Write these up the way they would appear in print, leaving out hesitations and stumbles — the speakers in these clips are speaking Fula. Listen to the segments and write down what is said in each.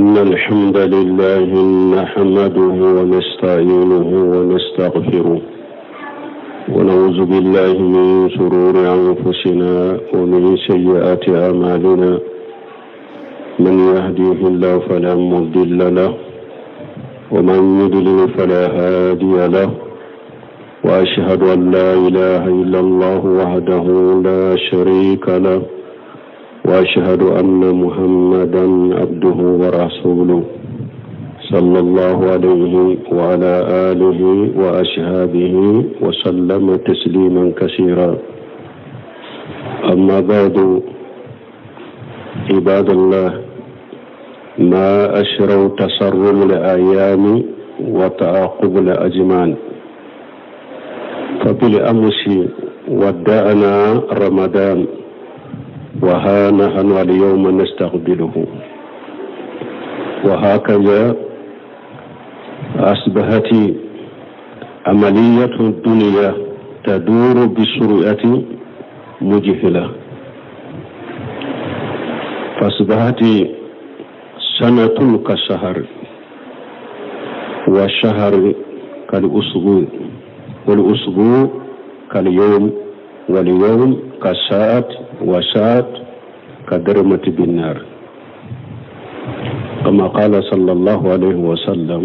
إن الحمد لله نحمده ونستعينه ونستغفره ونعوذ بالله من شرور أنفسنا ومن سيئات أعمالنا. من يهديه الله فلا مضل له ومن يضلل فلا هادي له، وأشهد أن لا إله إلا الله وحده لا شريك له، وأشهد أن محمدا عبده ورسوله صلى الله عليه وعلى آله وأصحابه وسلم تسليما كثيرا. أما بعد، عباد الله، ما أشروا تسرم الأيام وتعاقب الأزمان. فبالأمس ودعنا رمضان، وها نحن اليوم نستقبله، وهكذا أصبحت عملية الدنيا تدور بسرعة مجهلة، فأصبحت سنة كالشهر، والشهر كالأسبوع، والأسبوع كاليوم، واليوم كالساعة، والساعة كدرمة بالنار. كما قال صلى الله عليه وسلم،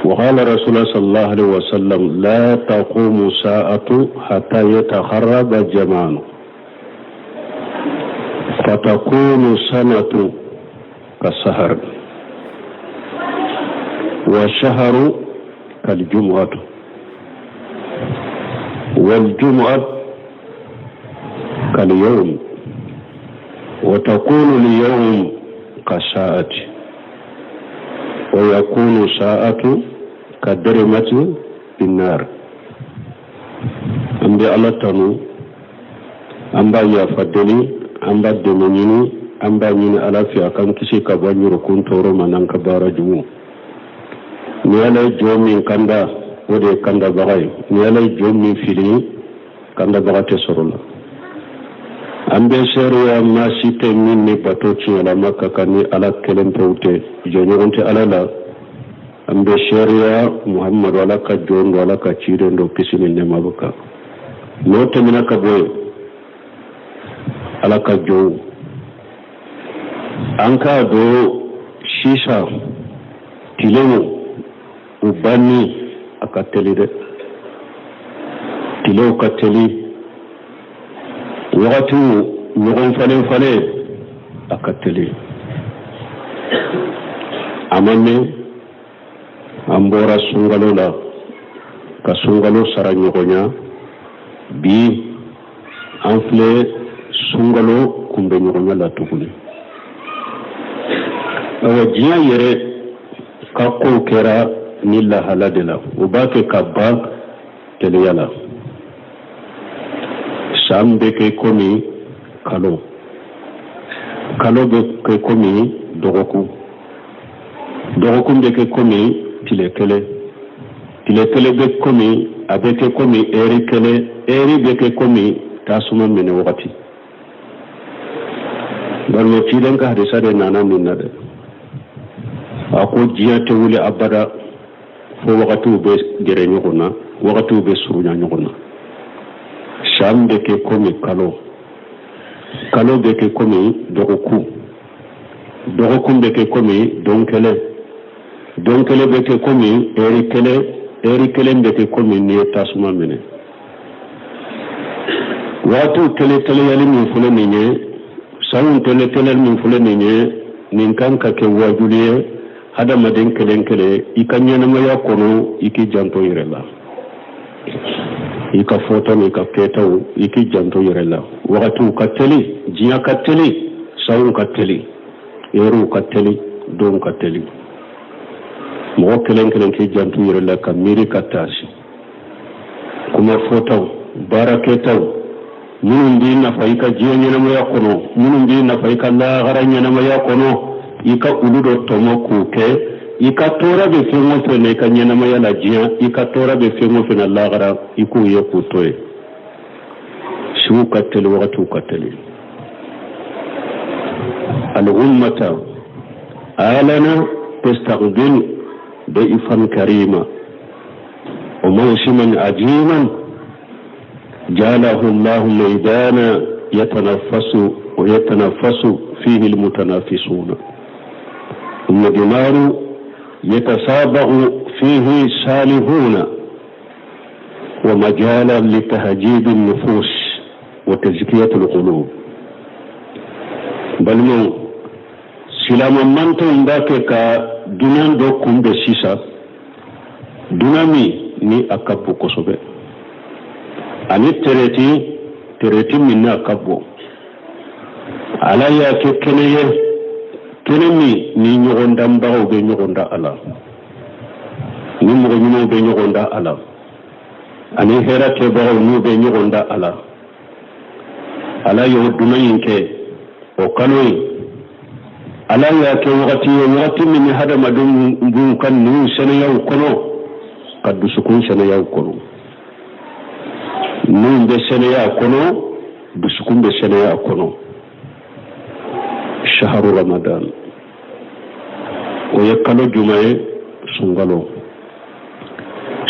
وقال رسول الله صلى الله عليه وسلم: لا تقوم الساعة حتى يتخرب الجمال، فتكون سنة كالسهر، والشهر كالجمعة، والجمعة كاليوم، وتكون اليوم كالساعة، ويكون ساعة كالدرمة بالنار. أمبي الله تنو، أمبا يفدني، أمبا دمنيني، أمبا من ألا في أكام كسي كباني ركون تورو منان كبارا جمو. نيالي جومين كندا ودي كندا بغاي، نيالي جومين فيلي كندا بغا تسرنا. ambe seria ma site min ni bato ala makka kani ala kelen tawte jonyogonte ala la ambe seria muhammad wala ka jondo wala ka chire ndo kisini ne mabuka note mina ka boy ala ka jo anka do shisha tilemo ubani akateli de tilo kateli wakati ɲɔgɔn falen a ka teli. A ma mɛn an bɔra sunkalo la ka sunkalo sara ɲɔgɔnya, bi an filɛ sunkalo kunbɛ ɲɔgɔnya la tuguni. Awa diɲɛ yɛrɛ ka kow kɛra ni lahala de la, o b'a kɛ ka ban teliya la. San bɛ kɛ komi kalo, kalo bɛ kɛ komi dɔgɔkun, dɔgɔkun bɛ kɛ komi tile kelen, tile kelen bɛ komi, a bɛ kɛ komi ɛri kelen, ɛri bɛ kɛ komi tasuma minɛ wagati. Bari cilen ka hadisa de nana min na dɛ, a ko diɲɛ tɛ wuli abada fo wagatiw bɛ gɛrɛ ɲɔgɔn na, wagatiw bɛ surunya ɲɔgɔn na. San bɛ kɛ komi kalo, kalo bɛ kɛ komi dɔgɔkun, dɔgɔkun bɛ kɛ komi don kelen, don kelen bɛ kɛ komi ɛri kelen, ɛri kelen bɛ kɛ komi n'i ye tasuma minɛ. Waatiw tɛlɛtɛlɛyali min filɛ nin ye, sanw tɛlɛtɛlɛyali min filɛ nin ye, nin kan ka kɛ wajibi ye hadamaden kelen kelen i ka ɲɛnamaya kɔnɔ i k'i janto yɛrɛ la. I ka fɔta ni ka kɛtaw i k'i janto yɛrɛ la. Wagatiw ka teli, diɲɛ ka teli, sanw ka teli, ɛriw ka teli, donw ka teli. Mɔgɔ kelen kelen k'i janto yɛrɛ la ka miiri ka taasi. Kuma fɔtaw, baara kɛtaw, minnu b'i nafa i ka diɲɛ ɲɛnamaya kɔnɔ, minnu b'i nafa i ka lahara ɲɛnamaya kɔnɔ, i ka olu dɔ tɔmɔ k'o kɛ. I ka tɔɔrɔ bɛ fɛn o fɛn na i ka ɲɛnamaya la diɲɛ, i ka tɔɔrɔ bɛ fɛn o fɛn na lahara, i k'o ye k'o to ye. Siw ka teli, wagatiw ka teli. Al-ummata آلنا تستقبل ضيفا كريما وموسما عجيما جعله الله ميدانا يتنفس فيه المتنافسون ثم دمار يتسابق فيه سالهون ومجالا لتهجيب النفوس وتزكية القلوب بل من سلام منتم باكك دونان دوكم بسيسا دونامي ni akabbo kosobe ani tereti minna akabbo ala ya ke kenemi ni nyogonda mbago be nyogonda ala ni mo nyimo be nyogonda ala ani hera ke bago ni be nyogonda ala ala yo dumayinke o kanoyi ala ya ke wakati min hada madum bun kan ni seneyaw kono kaddu sukun seneyaw kono nun be seneya kono du sukun be seneya kono shahru ramadan o yakalo jumaye sungalo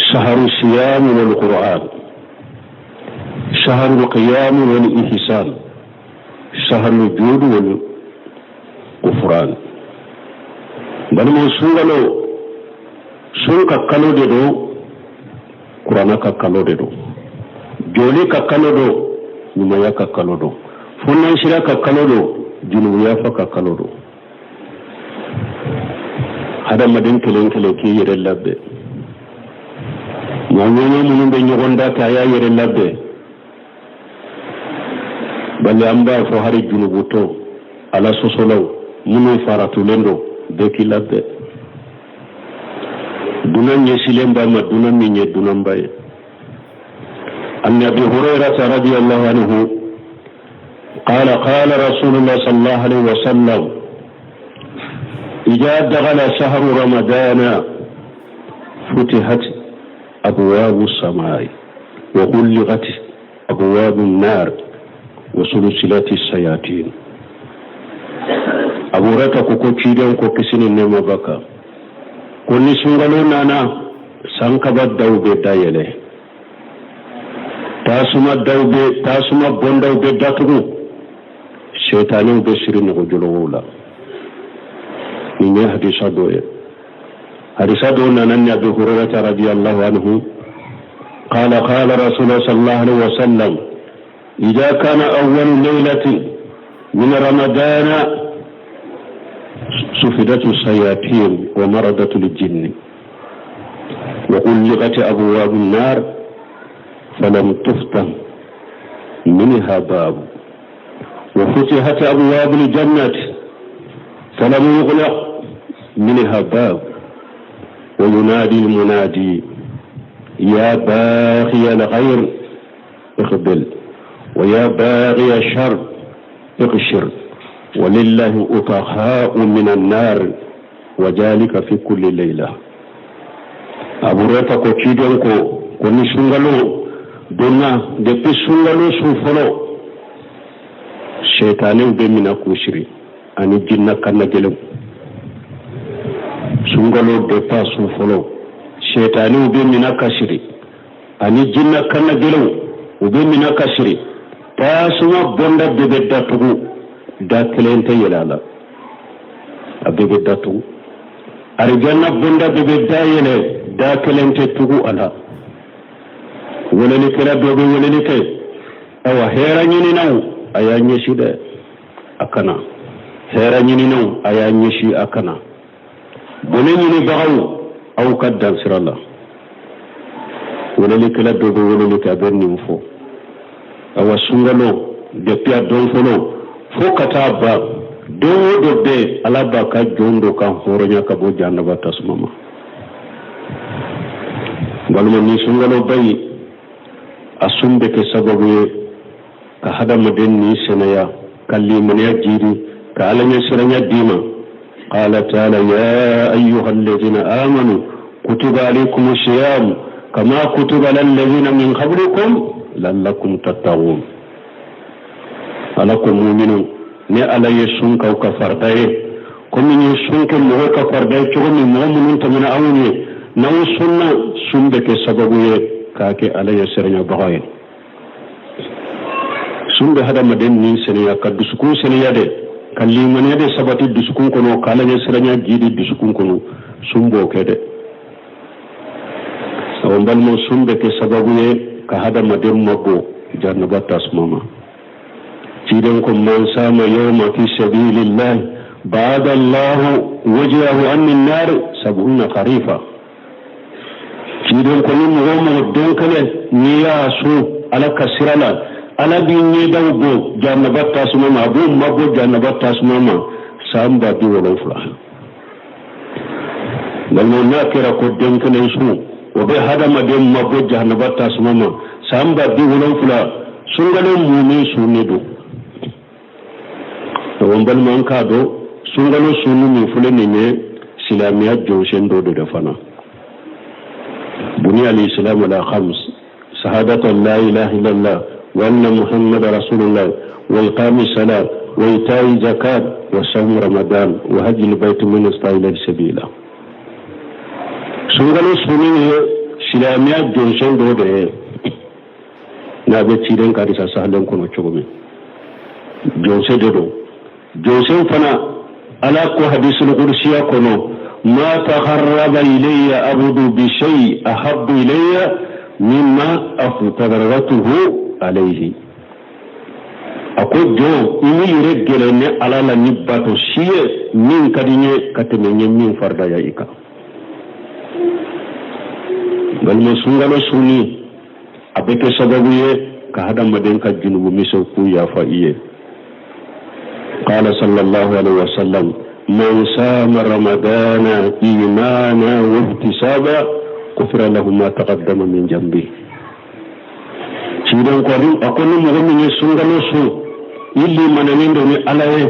shahru siyam wal qur'an shahru qiyam wal ihsan shahru jud wal kufran bal mo sungalo sun kakkalo de do qur'ana kakkalo de do joli kakkalo do numaya kakkalo do funnan shira kakkalo do junubu ya fa kakkalo do hada madin kelen ki yere labbe nyanya mun be nyogonda ta ya yere labbe balle amba fo hari junubu to ala sosolaw munu faratu lendo de ki labbe dunan yesilemba ma dunan minye dunan baye an abi hurairah radiyallahu anhu qala qala rasulullah sallallahu alaihi wasallam idza dakhala shahru ramadana futihat abwabu as-samai wa ghulqat abwabu an-nar wa sulsilat as-sayatin abu hurairah ko cidan ko kisinin ne mabaka konni sungalo nana sankaba dawbe dayele tasuma bondawbe datugu shaytanu be sirin ko jolowola ni hadisa do nana ni abu hurairah radiyallahu anhu qala qala rasulullah sallallahu alaihi wasallam idha kana awwal laylatin min ramadana سفدت الشياطين ومرضت الجن وغلقت أبواب النار فلم تفتح منها باب وفتحت أبواب الجنة فلم يغلق منها باب وينادي المنادي يا باغي الخير اقبل ويا باغي الشر اقشر ولله أطهاء من النار وذلك في كل ليلة أبو ريتا كو تشيدون كو نسونغالو دونا دبي سونغالو سوفلو شيطاني بمنا كوشري أني جنة كنا جلو سونغالو دبا سوفلو شيطاني بمنا كشري أني جنة كنا جلو وبمنا كشري تاسوا بوندا دبدا تغو da kelente yelala abebe datu arjanna bunda bebe dayele da kelente tugu ala wala ni kala dobe wala ni kay awa hera nyini naw ayanye shide akana hera nyini naw ayanye shi akana bone nyini bagaw aw kaddan siralla wala ni kala dobe wala ni ka berni mfo awa sungalo de pia don folo fokata ba do be alaba ka jondo kan horonya ka bo jannaba tasmama balma ni sungalo bay asumbe ke sababu ka hada maden ni senaya kalli man yajiri ka alanya siranya dima qala ta'ala ya ayyuhalladhina amanu kutiba alaykumus siyam kama kutiba alal ladhina min qablikum lallakum tattaqun alakum mu'minun ne ala yesun ka fardaye komi ni sunke mo ka farda chomi mo mun tamina awni naw sunna sumbe ke sababu ye ka ke alaya serenya bagoye sumbe hada maden ni senya ka dusukun senya de kalli mane de sabati dusukun kono kala ne serenya gidi dusukun kono sumbo kede awon mo sumbe ke sababu ye ka hada maden mabbo jannabata asmama ciiden ko man sama yawma fi sabilillah بعد الله وجهه عن النار 70 خريفا ciiden ko ni mo donkale ni ya su ala kasirala ala bi ni dawgo jannabata asmama abu mabbo jannabata asmama samba bi wala fula dalmo nakira ko donkale su o be hadama dem mabbo jannabata asmama samba bi wala fula sungale mu'min sunido to wombal man ka do sungalo sunu min fule ne silamiya joshen do da fana buni al-islam ala khams shahadatu la ilaha illallah wa anna muhammadar rasulullah wa iqamis salat wa ita'i zakat wa sawm ramadan wa hajj al-bayt min ista'ila sabila sungalo sunu ne silamiya joshen do da na be ciiden ka disa sahalen kono chogomi jose do jose fana ala ko hadisul qudsiya kono ma taqarraba ilayya abdu bi shay ahabbu ilayya mimma aftaratuhu alayhi ako jo imi yire ne ala la nibato shiye min kadinye kateme min farda ya ika galmo sungalo suni abeke sababu ye ka hada maden ka junubu miso ku ya fa iye قال صلى الله عليه وسلم من صام رمضان إيمانا واحتسابا غفر له ما تقدم من ذنبه سيدنا قالوا أقول مؤمن سنغلو سو إلي من نندوني عليه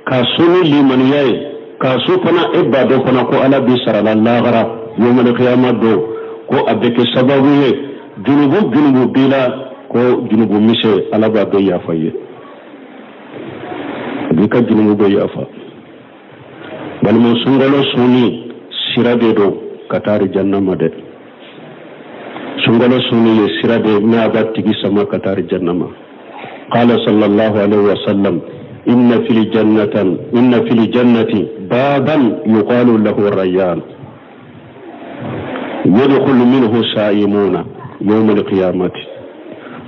كاسوني لمن يأي كاسو فنا إبادو فنا كو على بسر الله غرا يوم القيامة دو كو أبك سببه جنوب بلا كو جنوب مشي على بابي يافيه bika junubu be yafa balmo sungalo suni sirade do katari jannama de sungalo suni ye sirade na batigi sama katari jannama qala sallallahu alaihi wasallam inna fil jannati baban yuqalu lahu ar-rayyan yadkhulu minhu sa'imuna yawm al-qiyamati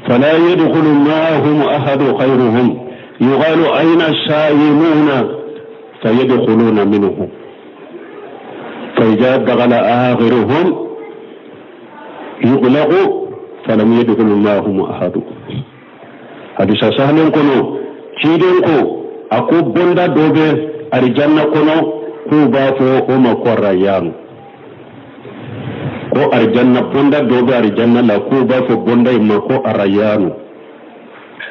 fala yadkhulu ma'ahum ahad khayruhum يقال أين السائمون فيدخلون منه فإذا دخل آخرهم يغلق فلم يدخل معهم أحد حديث سهل كنو تيدن كو أكو بندا دوبه أرجانا كنو كو بافو أما كوريان كو أرجانا بندا دوبه أرجانا لا كو بافو بندا إما كو أريان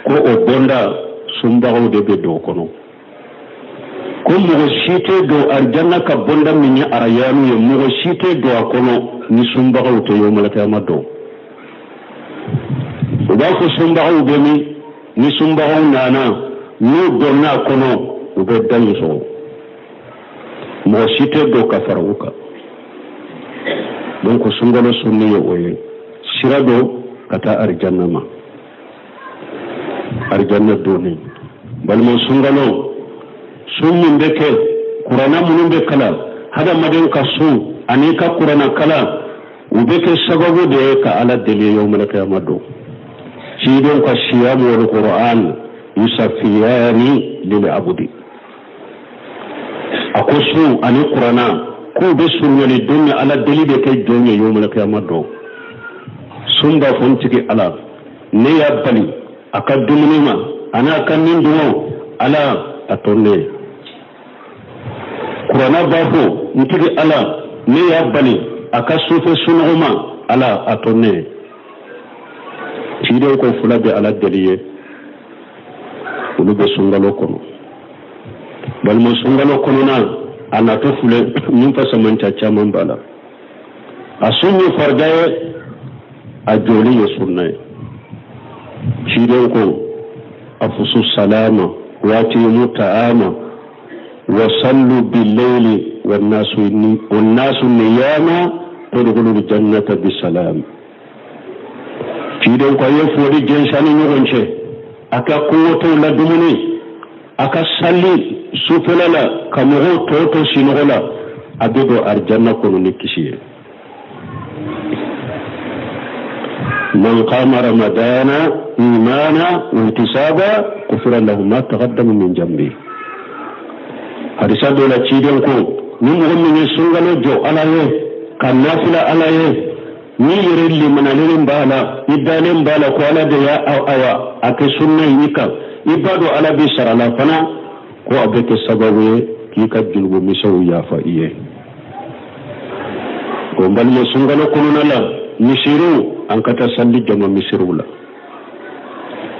كو بندا sumbago de be do kono ko mo shite do arjanna ka bonda minya arayanu ye mo shite do akono ni sumbago to yo malaka mado o ba ko sumbago be ni sumbago nana no donna kono o be dani so mo shite do ka faruka donc sungalo sunni yo oye sirado kata arjanna ma arjanna doni balmo sungalo sunnin beke qur'ana munun be kala hada maden ka su ani ka qur'ana kala ubeke sababu de ka ala dele yawmal qiyamah do shi don ka siyam wal qur'an yusafiyani lil abdi akosu ani qur'ana ko be sunni dunya ala dele de kay jonye yawmal qiyamah do sumba fontiki ala ne ya bali aka dumunima ana kan nin dumo ala atonne qur'ana bafo ntigi ala ne ya bali aka sufe sunuma ala atonne tide ko fulabe ala daliye ulube sungalo kono balmo sungalo kono na ana to fule min fa samanta chaman bala asunni fargaye a joli sunnaye shirin ko afusu salama wati muta'ama وصلوا بالليل والناس نيام تدخلوا الجنة بسلام. في دون قوي فوري جنساني نغنشي أكا قوة لا دمني أكا صلي سوفلا كمغو توتو سينغلا أبدو أرجانا كونو نكشي. من قام رمضان إيمانا واحتسابا غفر له ما تقدم من ذنبه. hadisa dola ciden ko ni mo min sungalo jo alaye kan nafila alaye ni yirelli manalin bala idalen bala ko ala de ya awa ake sunna yika ibado ala bi sarala fana ko abeke sababu ki ka julgo misaw ya fa iye ko mballe sungalo ko nala misiru an kata salli jama misirula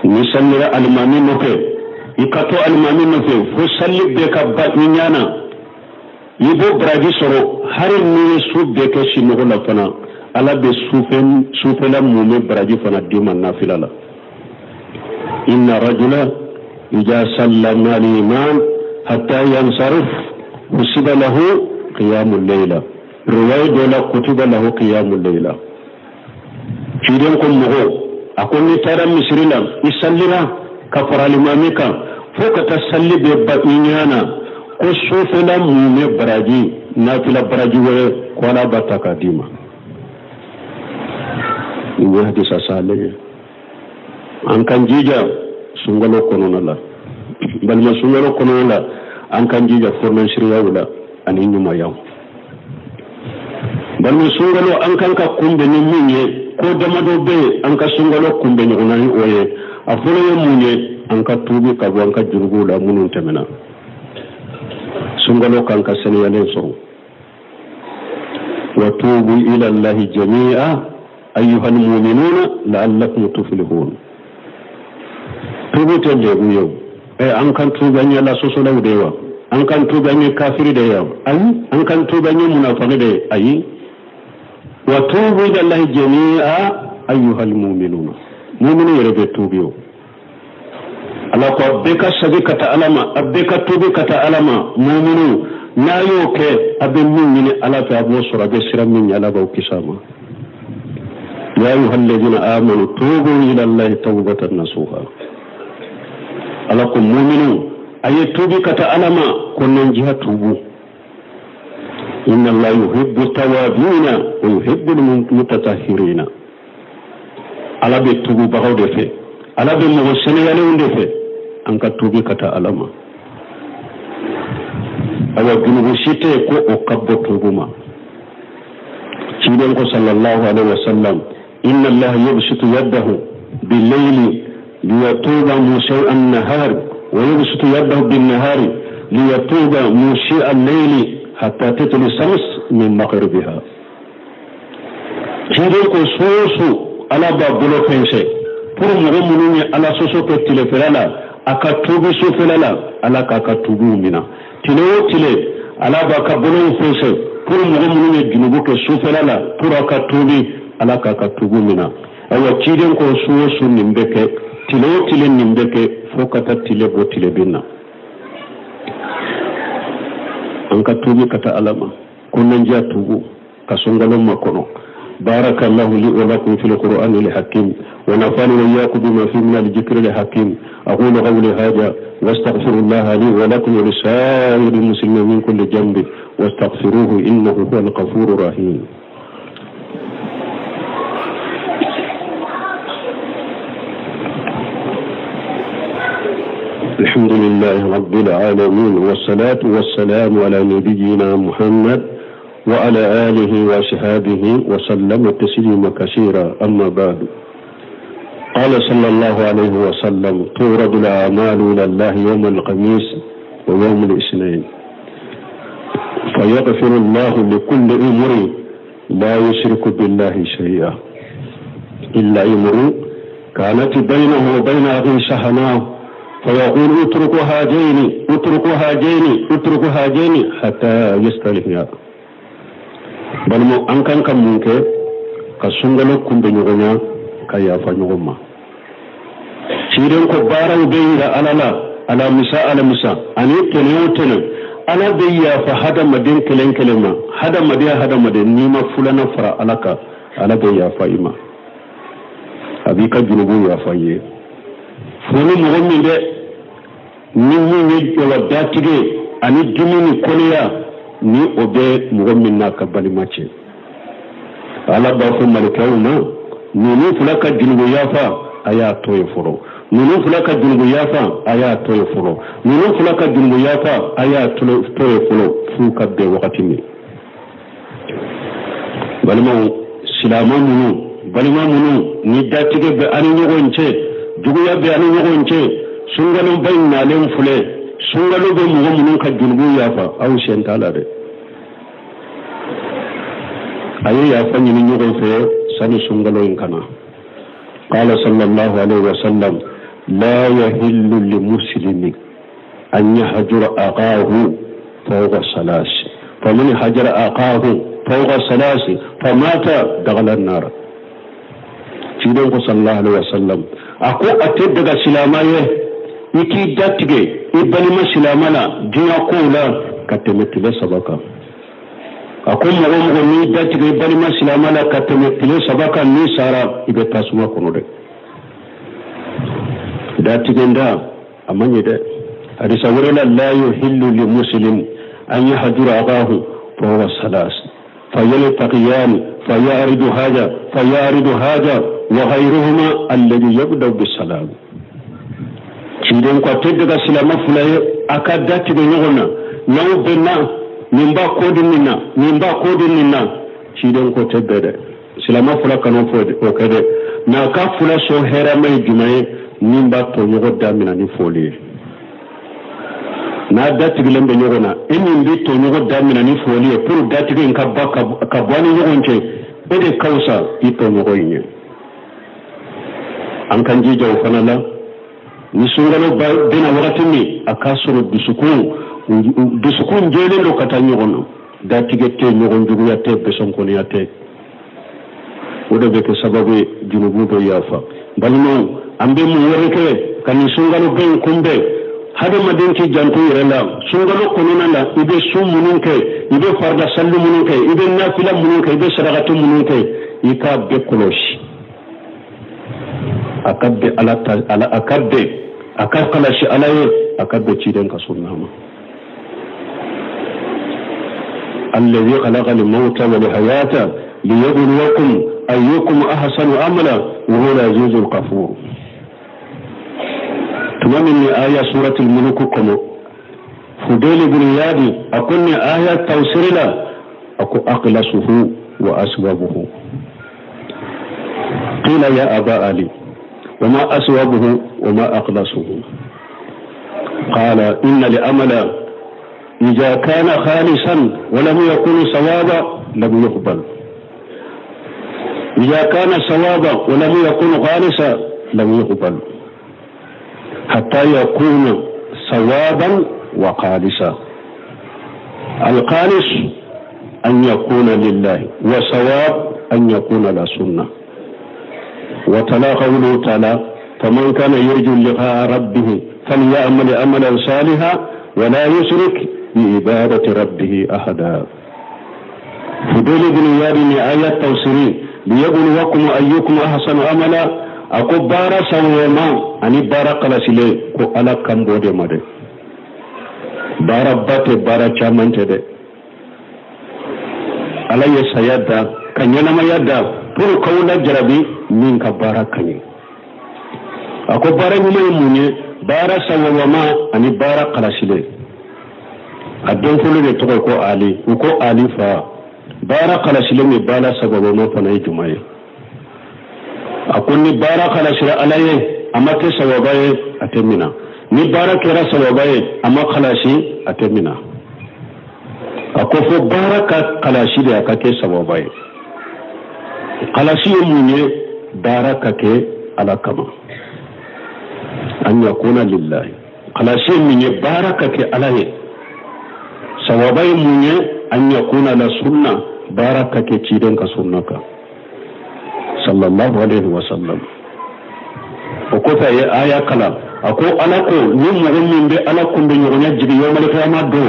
ni sallira almami no ke ikato almami no fe fo salli be ka ba nyana yibo braji soro har ni subbe ke sino la fana ala be sufela mume braji fana dima nafila la inna rajula idha sallama al-imam hatta yansarif usiba lahu qiyamul layla riwaya dola kutiba lahu qiyamul layla fiden ko mo akoni tara misrila isallira kafara limamika foka tasalli be ba'inyana ko sofela mume baraji nafila baraji we ko la bataka dima ni hadisa sale an kan jija sungalo kono la balma sungalo kono la an kan jija forman shiriya wala ani nyuma yaw balma sungalo an kan ka kumbe ni munye ko damado be an ka sungalo kumbe ni onani oye afolo ye munye an ka tubi ka bo an ka jurgu la munun temena sungalo kan ka seniyalen so wa tubu ila allahi jami'a ayyuhal mu'minuna la'allakum tuflihun tubu tende buyo an kan tuba nya la soso la udewa an kan tuba nya kafiri da yawa an kan tuba nya munafiki da ayi wa tubu ila allahi jami'a ayyuhal mu'minuna mu'minu yere tubiyo ala ko beka sabi kata alama abeka tubi kata alama mu'minu na yoke abin mu'mini ala ta abo sura be siram min ala ba kisama ya ayyuhal ladina amanu tubu ila allahi tawbatan nasuha ala ko mu'minu ayi tubi kata alama kunnan jiha tubu inna allaha yuhibbu tawabina wa yuhibbu mutatahhirina ala be tubu bawo de fe ala be mo seneyale unde fe an ka tubi kata alama awa junubu site ko o kabbo tubuma ciden ko sallallahu alaihi wasallam inna allaha yabsutu yadahu bil-layli liyatuba musii'a an-nahar wa yabsutu yadahu bin-nahari liyatuba musii'a al-layli hatta tatlu shams min maghribiha ciden ko soso ala ba bulo pense pour mo mununi ala soso ko tileferala aka tubi sofelala ala ka tubu mina tilewo tile ala ba ka bolo fese pour mo mununi junubu ke sofelala pour aka tubi ala ka tubu mina awa ciden ko soso nimbeke tilewo tile nimbeke fokata tile bo tile binna an ka tubi kata alama kunnan ja tubu ka songalon makono بارك الله لي ولكم في القرآن الحكيم ونفعني وإياكم بما فيه من الذكر الحكيم أقول قولي هذا واستغفر الله لي ولكم ولسائر المسلمين من كل جنب واستغفروه إنه هو الغفور الرحيم الحمد لله رب العالمين والصلاة والسلام على نبينا محمد وعلى آله وصحبه وسلم تسليما كثيرا أما بعد قال صلى الله عليه وسلم تورد الأعمال إلى الله يوم الخميس ويوم الاثنين فيغفر الله لكل أمر لا يشرك بالله شيئا إلا أمر كانت بينه وبين أخيه شحناء فيقول اتركوا هاجين حتى يستلهيا bal mo an kan kam munke ka sungalo kumbe nyogonya ka yafa nyogoma ciren ko baraw be ira ala misa ani tene ala be yafa hadamaden kelen kelen ma hadamaden ni ma fulana fara ala ka ala be yafa ima abi ka junubu yafa ye foni mɔgɔ min dɛ ni min ye jɔlɔ datige ani dumuni kɔnɔya ni o bɛ mɔgɔ min n'a ka balima cɛ ala b'a fɔ malikɛw ma ninnu fila ka junubu yafa a y'a to ye fɔlɔ ninnu fila ka junubu yafa a y'a to ye fɔlɔ ninnu fila ka junubu yafa a y'a to ye fɔlɔ f'u ka bɛn wagati min balimaw silama minnu ni datigɛ bɛ ani ɲɔgɔn cɛ juguya bɛ ani ɲɔgɔn cɛ sunkalo ba in nalen filɛ sunkalo bɛ mɔgɔ minnu ka junubu yafa aw sen t'a la dɛ a ye yafa ɲini ɲɔgɔn fɛ sani sunkalo in kana قال صلى الله عليه وسلم لا يحل لمسلم أن يهجر أخاه فوق ثلاث فمن هجر أخاه فوق ثلاث فمات دخل النار تيدون صلى الله عليه وسلم أكو أتدق سلامايه إكي داتك إبنما سلامنا دنيا قولا كتمت لسبكا أكو مغمغني داتك إبنما سلامنا كتمت لسبكا نسارا إبتاسما كنودك داتك دا أماني دا حديث ورلا لا يحل لمسلم أن يهجر أخاه فهو ثلاث فيلتقيان فيعرض هذا وغيرهما الذي يبدأ بالسلام تيدون قتدك سلام فلاي أكادات بنغنا نو بنا نمبا كود منا تيدون قتدك سلام فلا كانوا وكذا ناكا فلا سوهرا ما يجمعي نمبا تونيغو دامنا نفولي na datigilen bɛ ɲɔgɔn na e min bɛ to ɲɔgɔn daminɛ ni foli ye pour datigi in ka bɔ ni ɲɔgɔn cɛ e de ka fisa i to ɲɔgɔn in ye an kan jija o fana la ni sunkalo bɛna wagati min a k'a sɔrɔ dusukun jɛlen don ka taa ɲɔgɔn na datigɛ tɛ ɲɔgɔn juguya tɛ bɛsɔnkɔniya tɛ o de bɛ kɛ sababu ye junubu bɛ yafa balimaw an bɛ mun wɛrɛ kɛ ka nin sunkalo bɛn kunbɛn hadamaden ki janto yɛrɛ la sunkalo kɔnɔna la i bɛ sun minnu kɛ i bɛ farida salli minnu kɛ i bɛ nafila minnu kɛ i bɛ sarakati minnu kɛ i k'a bɛɛ kɔlɔsi a ka bɛn a ka kɔlɔsi ala ye a ka bɛn ciden ka sunna ma الذي خلق الموت والحياة ليبلوكم أيكم أحسن عملا وهو العزيز الغفور تمام آية سورة الملك كما فضيل بن يادي أكون آية توسير لا أكو أقلصه وأسبابه قيل يا أبا علي وما أسبابه وما أقلصه قال إن لأمل إذا كان خالصا ولم يكن صوابا لم يقبل إذا كان صوابا ولم يكن خالصا لم يقبل حتى يكون صوابا وخالصا الخالص أن يكون لله وصواب أن يكون لسنة وتلا قوله تعالى فمن كان يرجو لقاء ربه فليعمل عملا صالحا ولا يشرك بعبادة ربه أحدا فضيل بن ياد آية توسيري ليبلوكم أيكم أحسن عملا ako bara sawoma ani bara kalasile ko ala kambo de made bara bate bara chamante de ala ye sayada kanyana mayada pour kawla jarabi min ka bara kanye ako bara munye bara sawoma ani bara kalasile adon fulu de to ko ali ko ali fa bara kalasile mi bala sawoma fa na jumaye akun ni bara kala shira alaye amma ke sawabaye atemina ni bara kira sawabaye amma khalashi atemina akofo baraka khalashi da kake sawabaye khalashi munye baraka ke alakama an yakuna lillahi khalashi munye baraka ke alaye sawabaye munye an yakuna la sunna baraka ke ciden ka sunnaka sallallahu alaihi wasallam وكفى آية كلام ako alako ni mogo min be alako be nyogonya jigi yomal qiyamah do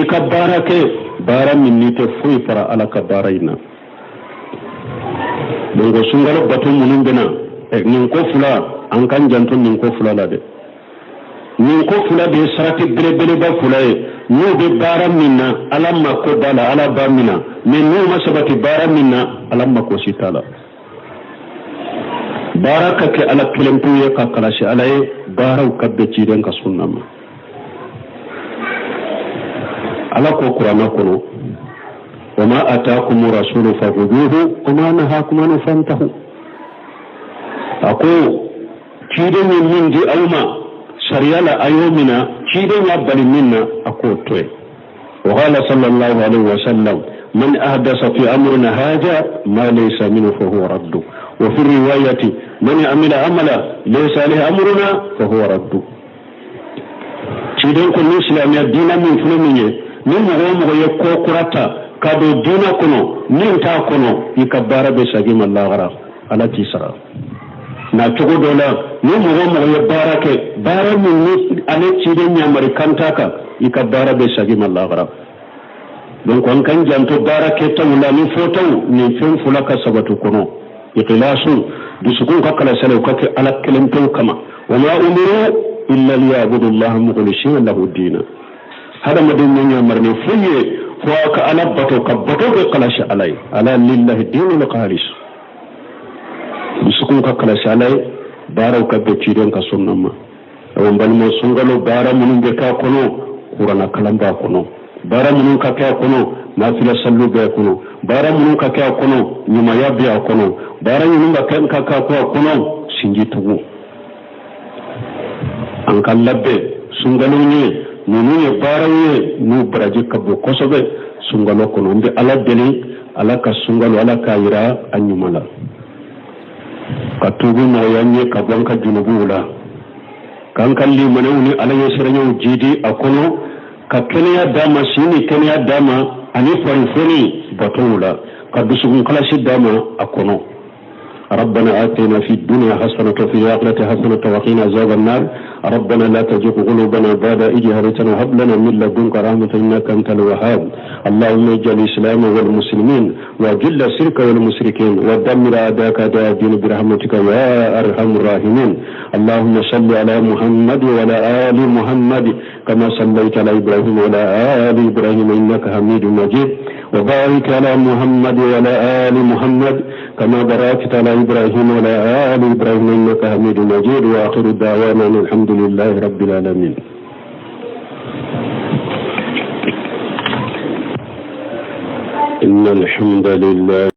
ikabara ke bara min nite fuy fara alaka baraina dongo sungalo batu munum bena nin ko fula an kan janto nin ko fula la de nin ko fula be sarati bele ba fula e no be bara minna alamma ko dala ala ba minna men no masabati bara minna alamma ko sitala baraka ke ala kilempuye ka kalashi alaye barau kabbe ciiden ka sunnama ala ko qur'ana kono wama ataakum rasulu faquduhu wama nahakum an fantahu ako ciiden min di awma sariyala ayomina ciiden ya bali minna ako toy wa qala sallallahu alaihi wasallam man ahdasa fi amrina hada ma laysa minhu fa huwa raddu وفي الرواية من عمل عملا ليس عليه أمرنا فهو رد تيدون كل مسلم الدين من فلمية من مغوم ويكو قرطة كادو دين كنو من تا كنو يكبار بسجيم الله غرا على تيسرا ناتوغو دولا من مغوم ويبارك بارا من على تيدون يامري كانتاكا يكبار بسجيم الله غرا donc on kan janto barake tawla min fotaw min fen fulaka sabatu kono إخلاص بسكون كلا سلو كك على كلمته كما وما أمروا إلا ليعبدوا الله مخلصين له الدين هذا ما دين من يمرني فيه فوق على بتو كبتو كلاش علي على لله الدين الخالص بسكون كلا سلو بارو كبتشيرن كسنما ومن ما سنغلو بارا من بكا كنو قرانا كلام با كنو بارا من كاكا كنو نافلة سلو با كنو بارا من كاكا كنو نما يبيا كنو bara yinunga ken kaka ko kono sinji tugu an kan labbe sungalo ni nunu ye bara ye nu braji kabo kosobe sungalo kono mbe ala deli ala ka sungalo ala ka ira anyumala katubu no yanye kabonka junubula kan kalli manawni ala yesranyo jidi akono ka kenya dama sini kenya dama ani farifoni batula kadusugun kala sidama akono ربنا آتنا في الدنيا حسنة وفي الآخرة حسنة وقنا عذاب النار ربنا لا تزغ قلوبنا بعد إذ هديتنا وهب لنا من لدنك رحمة إنك أنت الوهاب اللهم اجعل الإسلام والمسلمين وأذل الشرك والمشركين ودمر أعداءك أعداء الدين برحمتك يا أرحم الراحمين اللهم صل على محمد وعلى آل محمد كما صليت على إبراهيم وعلى آل إبراهيم إنك حميد مجيد وبارك على محمد وعلى آل محمد كما باركت على إبراهيم وعلى آل إبراهيم إنك حميد مجيد وآخر الدعوانا الحمد لله رب العالمين. إن الحمد لله